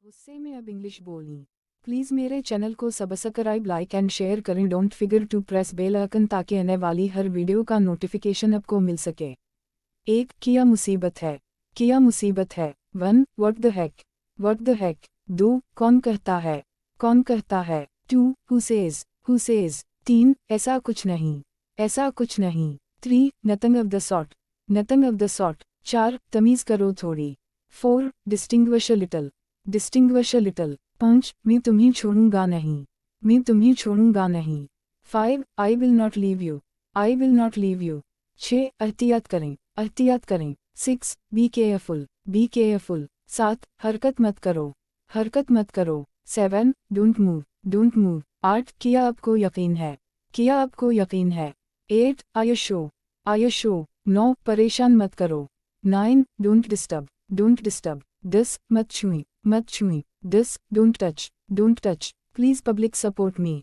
गुस्से में अब इंग्लिश बोलनी। प्लीज़ मेरे चैनल को सब्सक्राइब लाइक एंड शेयर करें। Don't forget to press bell icon ताकि आने वाली हर वीडियो का नोटिफिकेशन आपको मिल सके। एक किया मुसीबत है, किया मुसीबत है। 1 what the heck, what the heck. 2 कौन कहता है, कौन कहता है। 2 हु सेज, हु सेज। 3 ऐसा कुछ नहीं, ऐसा कुछ नहीं। 3 nothing of the sort, nothing of the sort. 4 तमीज़ करो थोड़ी। 4 distinguish a little, distinguish a little. 5 मैं तुम्हें छोड़ूंगा नहीं, मैं तुम्हें छोड़ूंगा नहीं। 5 I will not leave you, I will not leave you. 6 एहतियात करें, एहतियात करें। 6 बी केयरफुल, बी केयरफुल। 7 हरकत मत करो, हरकत मत करो। 7 डोंट मूव, डोंट मूव। 8 किया आपको यकीन है, किया आपको यकीन है। 8 are you sure, are you sure. 9 परेशान मत करो। 9 डोंट डिस्टर्ब, डोंट डिस्टर्ब। 10 मत छुई, मत छुई। 10 don't touch, don't touch. Please public support me,